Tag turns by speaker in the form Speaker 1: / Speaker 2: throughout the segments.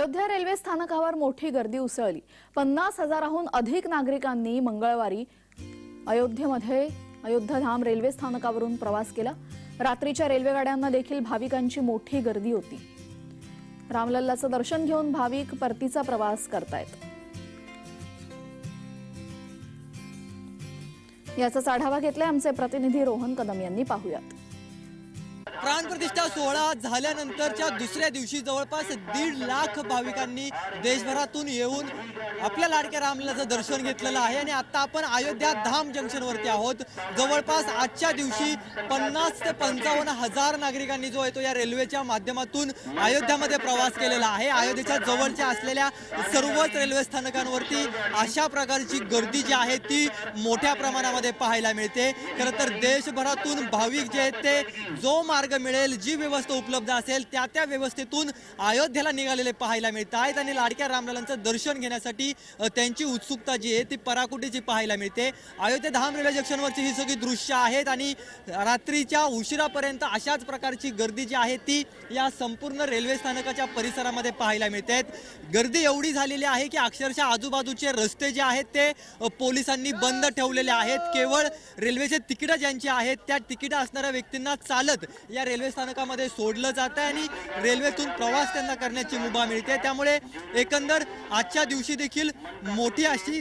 Speaker 1: Ayodhya railway स्थानकावर मोठी गर्दी उसळली। 50,000हून अधिक नागरिकांनी मंगळवारी अयोध्याधाम रेल्वे स्थानकावरून प्रवास केला। रात्रीच्या रेल्वेगाड्यांना देखील भाविकांची मोठी गर्दी होती। रामलल्लाचं दर्शन घेऊन भाविक परतीचा प्रवास करतायत। याचाच आढावा घेतलाय आमचे प्रतिनिधी रोहन कदम यांनी। पाहूयात।
Speaker 2: प्राणप्रतिष्ठा सोहळा झाल्यानंतरच्या दुसऱ्या दिवशी जवळपास 1.5 लाख भाविकांनी देशभरातून येऊन आपल्या लाडक्या रामलल्लाचं दर्शन घेतलेलं आहे। आणि आता आपण अयोध्या धाम जंक्शनवरती आहोत। जवळपास आजच्या दिवशी 50 ते 55 हजार नागरिकांनी जो आहे तो या रेल्वेच्या माध्यमातून अयोध्यामध्ये प्रवास केलेला आहे। अयोध्येच्या जवळच्या असलेल्या सर्वच रेल्वे स्थानकांवरती अशा प्रकारची गर्दी जी आहे ती मोठ्या प्रमाणामध्ये पाहायला मिळते। खरं तर देशभरातून भाविक जे आहेत ते जो मार्ग मिळेल, जी व्यवस्था उपलब्ध असेल त्या व्यवस्थेतून अयोध्येला निघालेले पाहायला मिळत आहेत। आणि लाडक्या रामलल्लांचं दर्शन घेण्यासाठी त्यांची उत्सुकता जी आहे ती पराकुटीची पाहायला मिळते। अयोध्या धाम रेल्वे जंक्शनवरची ही सगळी दृश्य आहेत आणि रात्रीच्या उशिरापर्यंत अशाच प्रकारची गर्दी जी आहे ती या संपूर्ण रेल्वे स्थानकाच्या परिसरामध्ये पाहायला मिळते। गर्दी एवढी झालेली आहे की अक्षरशः आजूबाजूचे रस्ते जे आहेत ते पोलिसांनी बंद ठेवलेले आहेत। केवळ रेल्वेचे तिकीट ज्यांची आहेत त्या तिकीट असणाऱ्या व्यक्तींना चालत या रेल्वे स्थानकामध्ये सोडलं जातं आणि रेल्वेतून प्रवास त्यांना करण्याची मुभा मिळते। त्यामुळे एकंदर आजच्या दिवशी देखील मोठी अशी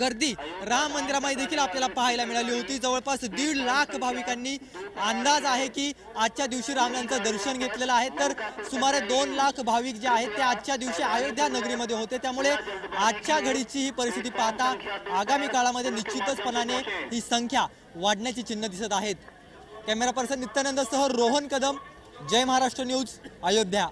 Speaker 2: गर्दी राम मंदिरामध्ये देखील आपल्याला पाहायला मिळाली होती। जवळपास 1.5 लाख भाविकांनी अंदाज आहे की आजच्या दिवशी रामलल्लांचं दर्शन घेतलेलं आहे। तर सुमारे 2 लाख भाविक जे आहेत ते आजच्या दिवशी अयोध्या नगरीमध्ये होते। त्यामुळे आजच्या घडीची ही परिस्थिती पाहता आगामी काळामध्ये निश्चितचपणाने ही संख्या वाढण्याची चिन्ह दिसत आहेत। कॅमेरा पर्सन नित्यानंद सह रोहन कदम, जय महाराष्ट्र न्यूज, अयोध्या।